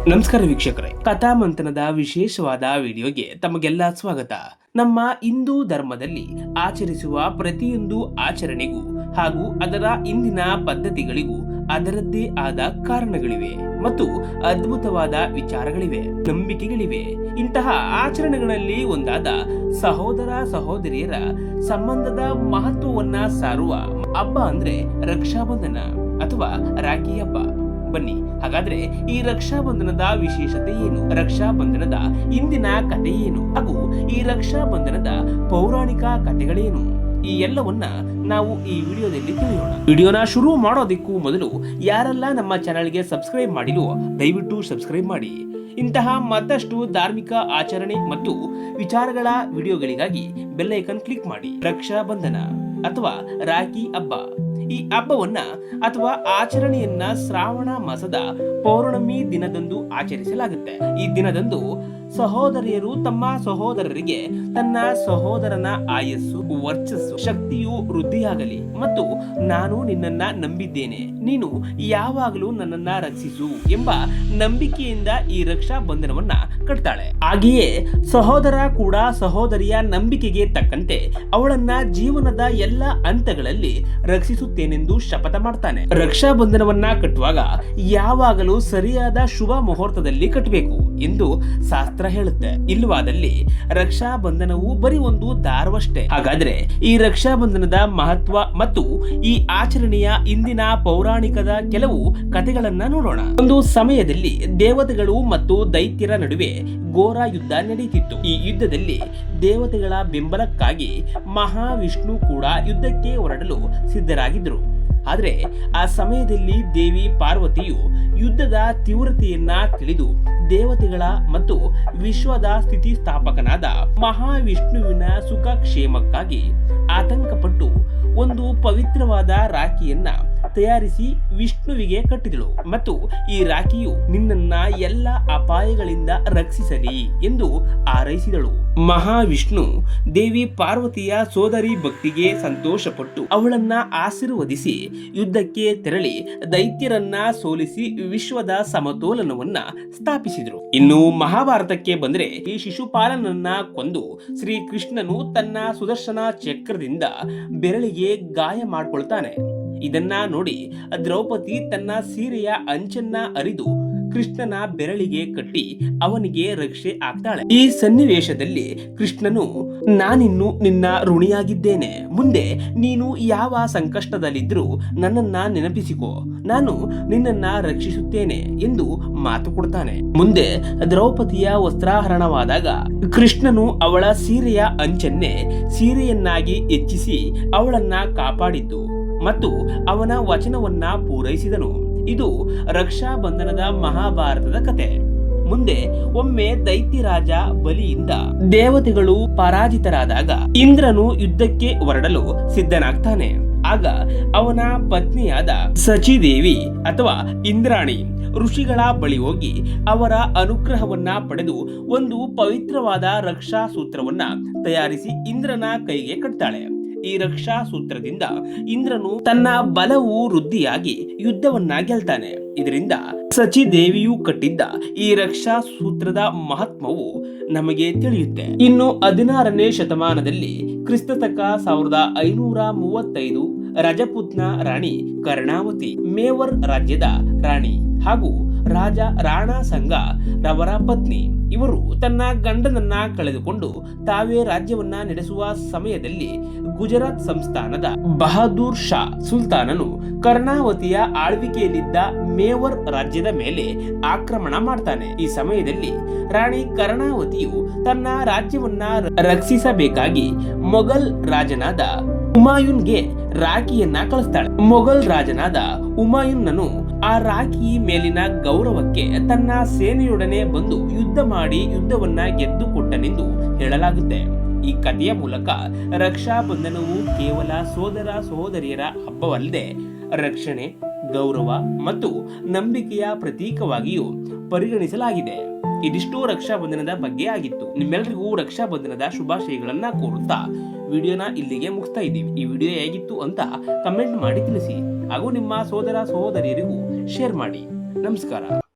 ನಮಸ್ಕಾರ ವೀಕ್ಷಕರೇ, ಕಥಾಮಂಥನದ ವಿಶೇಷವಾದ ವಿಡಿಯೋಗೆ ತಮಗೆಲ್ಲ ಸ್ವಾಗತ. ನಮ್ಮ ಹಿಂದೂ ಧರ್ಮದಲ್ಲಿ ಆಚರಿಸುವ ಪ್ರತಿಯೊಂದು ಆಚರಣೆಗೂ ಹಾಗೂ ಅದರ ಇಂದಿನ ಪದ್ಧತಿಗಳಿಗೂ ಅದರದ್ದೇ ಆದ ಕಾರಣಗಳಿವೆ ಮತ್ತು ಅದ್ಭುತವಾದ ವಿಚಾರಗಳಿವೆ, ನಂಬಿಕೆಗಳಿವೆ. ಇಂತಹ ಆಚರಣೆಗಳಲ್ಲಿ ಒಂದಾದ ಸಹೋದರ ಸಹೋದರಿಯರ ಸಂಬಂಧದ ಮಹತ್ವವನ್ನ ಸಾರುವ ಹಬ್ಬ ಅಂದ್ರೆ ರಕ್ಷಾಬಂಧನ ಅಥವಾ ರಾಖಿ ಹಬ್ಬ. ಬನ್ನಿ ಹಾಗಾದ್ರೆ ಈ ರಕ್ಷಾಬಂಧನದ ವಿಶೇಷತೆ ಏನು, ರಕ್ಷಾಬಂಧನದ ಇಂದಿನ ಕಥೆ ಏನು ಹಾಗೂ ಈ ರಕ್ಷಾಬಂಧನದ ಪೌರಾಣಿಕ ಕಥೆಗಳೇನು, ಈ ಎಲ್ಲವನ್ನ ನಾವು ಈ ವಿಡಿಯೋದಲ್ಲಿ ತಿಳಿಯೋಣ. ವಿಡಿಯೋನ ಶುರು ಮಾಡೋದಕ್ಕೂ ಮೊದಲು ಯಾರೆಲ್ಲ ನಮ್ಮ ಚಾನೆಲ್ಗೆ ಸಬ್ಸ್ಕ್ರೈಬ್ ಮಾಡಿಲ್ವೋ ದಯವಿಟ್ಟು ಸಬ್ಸ್ಕ್ರೈಬ್ ಮಾಡಿ. ಇಂತಹ ಮತ್ತಷ್ಟು ಧಾರ್ಮಿಕ ಆಚರಣೆ ಮತ್ತು ವಿಚಾರಗಳ ವಿಡಿಯೋಗಳಿಗಾಗಿ ಬೆಲ್ ಐಕಾನ್ ಕ್ಲಿಕ್ ಮಾಡಿ. ರಕ್ಷಾಬಂಧನ ಅಥವಾ ರಾಖಿ ಹಬ್ಬ, ಈ ಹಬ್ಬವನ್ನ ಅಥವಾ ಆಚರಣೆಯನ್ನ ಶ್ರಾವಣ ಮಾಸದ ಪೌರ್ಣಮಿ ದಿನದಂದು ಆಚರಿಸಲಾಗುತ್ತೆ. ಈ ದಿನದಂದು ಸಹೋದರಿಯರು ತಮ್ಮ ಸಹೋದರರಿಗೆ ತನ್ನ ಸಹೋದರನ ಆಯಸ್ಸು, ವರ್ಚಸ್ಸು, ಶಕ್ತಿಯು ವೃದ್ಧಿಯಾಗಲಿ ಮತ್ತು ನಾನು ನಿನ್ನನ್ನ ನಂಬಿದ್ದೇನೆ, ನೀನು ಯಾವಾಗಲೂ ನನ್ನನ್ನ ರಕ್ಷಿಸು ಎಂಬ ನಂಬಿಕೆಯಿಂದ ಈ ರಕ್ಷಾ ಬಂಧನವನ್ನ ಕಟ್ತಾಳೆ. ಹಾಗೆಯೇ ಸಹೋದರ ಕೂಡ ಸಹೋದರಿಯ ನಂಬಿಕೆಗೆ ತಕ್ಕಂತೆ ಅವಳನ್ನ ಜೀವನದ ಎಲ್ಲ ಹಂತಗಳಲ್ಲಿ ರಕ್ಷಿಸುತ್ತೇನೆಂದು ಶಪಥ ಮಾಡ್ತಾನೆ. ರಕ್ಷಾ ಬಂಧನವನ್ನ ಕಟ್ಟುವಾಗ ಯಾವಾಗಲೂ ಸರಿಯಾದ ಶುಭ ಮುಹೂರ್ತದಲ್ಲಿ ಕಟ್ಟಬೇಕು ಎಂದು ಶಾಸ್ತ್ರ ಹೇಳುತ್ತೆ. ಇಲ್ಲವಾದಲ್ಲಿ ರಕ್ಷಾ ಬಂಧನವು ಬರೀ ಒಂದು ದಾರವಷ್ಟೇ. ಹಾಗಾದ್ರೆ ಈ ರಕ್ಷಾ ಬಂಧನದ ಮಹತ್ವ ಮತ್ತು ಈ ಆಚರಣೆಯ ಇಂದಿನ ಪೌರಾಣಿಕದ ಕೆಲವು ಕಥೆಗಳನ್ನ ನೋಡೋಣ. ಒಂದು ಸಮಯದಲ್ಲಿ ದೇವತೆಗಳು ಮತ್ತು ದೈತ್ಯರ ನಡುವೆ ಘೋರ ಯುದ್ಧ ನಡೆಯುತ್ತಿತ್ತು. ಈ ಯುದ್ಧದಲ್ಲಿ ದೇವತೆಗಳ ಬೆಂಬಲಕ್ಕಾಗಿ ಮಹಾವಿಷ್ಣು ಕೂಡ ಯುದ್ಧಕ್ಕೆ ಹೊರಡಲು ಸಿದ್ಧರಾಗಿದ್ದರು. ಆದರೆ ಆ ಸಮಯದಲ್ಲಿ ದೇವಿ ಪಾರ್ವತಿಯು ಯುದ್ಧದ ತೀವ್ರತೆಯನ್ನ ತಿಳಿದು ದೇವತೆಗಳ ಮತ್ತು ವಿಶ್ವದ ಸ್ಥಿತಿಸ್ಥಾಪಕನಾದ ಮಹಾವಿಷ್ಣುವಿನ ಸುಖ ಕ್ಷೇಮಕ್ಕಾಗಿ ಆತಂಕಪಟ್ಟು ಒಂದು ಪವಿತ್ರವಾದ ರಾಖಿಯನ್ನ ತಯಾರಿಸಿ ವಿಷ್ಣುವಿಗೆ ಕಟ್ಟಿದಳು ಮತ್ತು ಈ ರಾಖಿಯು ನಿನ್ನನ್ನ ಎಲ್ಲ ಅಪಾಯಗಳಿಂದ ರಕ್ಷಿಸಲಿ ಎಂದು ಹಾರೈಸಿದಳು. ಮಹಾವಿಷ್ಣು ದೇವಿ ಪಾರ್ವತಿಯ ಸೋದರಿ ಭಕ್ತಿಗೆ ಸಂತೋಷಪಟ್ಟು ಅವಳನ್ನ ಆಶೀರ್ವದಿಸಿ ಯುದ್ಧಕ್ಕೆ ತೆರಳಿ ದೈತ್ಯರನ್ನ ಸೋಲಿಸಿ ವಿಶ್ವದ ಸಮತೋಲನವನ್ನ ಸ್ಥಾಪಿಸಿದರು. ಇನ್ನು ಮಹಾಭಾರತಕ್ಕೆ ಬಂದ್ರೆ ಈ ಶಿಶುಪಾಲನನ್ನ ಕೊಂದು ಶ್ರೀಕೃಷ್ಣನು ತನ್ನ ಸುದರ್ಶನ ಚಕ್ರದಿಂದ ಬೆರಳಿಗೆ ಗಾಯ ಮಾಡ್ಕೊಳ್ತಾನೆ. ಇದನ್ನ ನೋಡಿ ದ್ರೌಪದಿ ತನ್ನ ಸೀರೆಯ ಅಂಚನ್ನ ಅರಿದು ಕೃಷ್ಣನ ಬೆರಳಿಗೆ ಕಟ್ಟಿ ಅವನಿಗೆ ರಕ್ಷೆ ಆಗ್ತಾಳೆ. ಈ ಸನ್ನಿವೇಶದಲ್ಲಿ ಕೃಷ್ಣನು ನಾನಿನ್ನು ನಿನ್ನ ಋಣಿಯಾಗಿದ್ದೇನೆ, ಮುಂದೆ ನೀನು ಯಾವ ಸಂಕಷ್ಟದಲ್ಲಿದ್ರೂ ನನ್ನನ್ನ ನೆನಪಿಸಿಕೋ, ನಾನು ನಿನ್ನನ್ನ ರಕ್ಷಿಸುತ್ತೇನೆ ಎಂದು ಮಾತು ಕೊಡ್ತಾನೆ. ಮುಂದೆ ದ್ರೌಪದಿಯ ವಸ್ತ್ರಾಹರಣವಾದಾಗ ಕೃಷ್ಣನು ಅವಳ ಸೀರೆಯ ಅಂಚನ್ನೇ ಸೀರೆಯನ್ನಾಗಿ ಹೆಚ್ಚಿಸಿ ಅವಳನ್ನ ಕಾಪಾಡಿದ್ದು ಮತ್ತು ಅವನ ವಚನವನ್ನ ಪೂರೈಸಿದನು. ಇದು ರಕ್ಷಾ ಬಂಧನದ ಮಹಾಭಾರತದ ಕತೆ. ಮುಂದೆ ಒಮ್ಮೆ ದೈತ್ಯರಾಜ ಬಲಿಯಿಂದ ದೇವತೆಗಳು ಪರಾಜಿತರಾದಾಗ ಇಂದ್ರನು ಯುದ್ಧಕ್ಕೆ ಹೊರಡಲು ಸಿದ್ಧನಾಗ್ತಾನೆ. ಆಗ ಅವನ ಪತ್ನಿಯಾದ ಸಚಿದೇವಿ ಅಥವಾ ಇಂದ್ರಾಣಿ ಋಷಿಗಳ ಬಳಿ ಹೋಗಿ ಅವರ ಅನುಗ್ರಹವನ್ನ ಪಡೆದು ಒಂದು ಪವಿತ್ರವಾದ ರಕ್ಷಾ ಸೂತ್ರವನ್ನ ತಯಾರಿಸಿ ಇಂದ್ರನ ಕೈಗೆ ಕಟ್ತಾಳೆ. ಈ ರಕ್ಷಾ ಸೂತ್ರದಿಂದ ಇಂದ್ರನು ತನ್ನ ಬಲವು ವೃದ್ಧಿಯಾಗಿ ಯುದ್ಧವನ್ನ ಗೆಲ್ತಾನೆ. ಇದರಿಂದ ಸಚಿದೇವಿಯು ಕಟ್ಟಿದ್ದ ಈ ರಕ್ಷಾ ಸೂತ್ರದ ಮಹತ್ವವು ನಮಗೆ ತಿಳಿಯುತ್ತೆ. ಇನ್ನು 16ನೇ ಶತಮಾನದಲ್ಲಿ ಕ್ರಿಸ್ತತಕ 1535 ರಜಪುತ್ನ ರಾಣಿ ಕರ್ಣಾವತಿ ಮೇವರ್ ರಾಜ್ಯದ ರಾಣಿ ಹಾಗೂ ರಾಜ ರಾಣಾ ಸಂಗ ರವರ ಪತ್ನಿ. ಇವರು ತನ್ನ ಗಂಡನನ್ನ ಕಳೆದುಕೊಂಡು ತಾವೇ ರಾಜ್ಯವನ್ನ ನಡೆಸುವ ಸಮಯದಲ್ಲಿ ಗುಜರಾತ್ ಸಂಸ್ಥಾನದ ಬಹದ್ದೂರ್ ಶಾ ಸುಲ್ತಾನನು ಕರ್ಣಾವತಿಯ ಆಳ್ವಿಕೆಯಲ್ಲಿದ್ದ ಮೇವರ್ ರಾಜ್ಯದ ಮೇಲೆ ಆಕ್ರಮಣ ಮಾಡ್ತಾನೆ. ಈ ಸಮಯದಲ್ಲಿ ರಾಣಿ ಕರ್ಣಾವತಿಯು ತನ್ನ ರಾಜ್ಯವನ್ನ ರಕ್ಷಿಸಬೇಕಾಗಿ ಮೊಘಲ್ ರಾಜನಾದ ಹುಮಾಯೂನ್ಗೆ ರಾಖಿಯನ್ನ ಕಳಿಸ್ತಾಳೆ. ಮೊಘಲ್ ರಾಜನಾದ ಹುಮಾಯೂನ್ನನು ಆ ರಾಖಿ ಮೇಲಿನ ಗೌರವಕ್ಕೆ ತನ್ನ ಸೇನೆಯೊಡನೆ ಬಂದು ಯುದ್ಧ ಮಾಡಿ ಯುದ್ಧವನ್ನ ಗೆದ್ದುಕೊಟ್ಟನೆಂದು ಹೇಳಲಾಗುತ್ತೆ. ಈ ಕಥೆಯ ಮೂಲಕ ರಕ್ಷಾ ಬಂಧನವು ಕೇವಲ ಸೋದರ ಸಹೋದರಿಯರ ಹಬ್ಬವಲ್ಲದೆ ರಕ್ಷಣೆ, ಗೌರವ ಮತ್ತು ನಂಬಿಕೆಯ ಪ್ರತೀಕವಾಗಿಯೂ ಪರಿಗಣಿಸಲಾಗಿದೆ. ಇದಿಷ್ಟು ರಕ್ಷಾಬಂಧನದ ಬಗ್ಗೆ ಆಗಿತ್ತು. ನಿಮ್ಮೆಲ್ಲರಿಗೂ ರಕ್ಷಾಬಂಧನದ ಶುಭಾಶಯಗಳನ್ನ ಕೋರುತ್ತಾ ವಿಡಿಯೋನ ಇಲ್ಲಿಗೆ ಮುಗಿಸ್ತಾ ಇದ್ದೀವಿ. ಈ ವಿಡಿಯೋ ಹೇಗಿತ್ತು ಅಂತ ಕಮೆಂಟ್ ಮಾಡಿ ತಿಳಿಸಿ ಹಾಗೂ ನಿಮ್ಮ ಸೋದರ ಸಹೋದರಿಯರಿಗೂ ಶೇರ್ ಮಾಡಿ. ನಮಸ್ಕಾರ.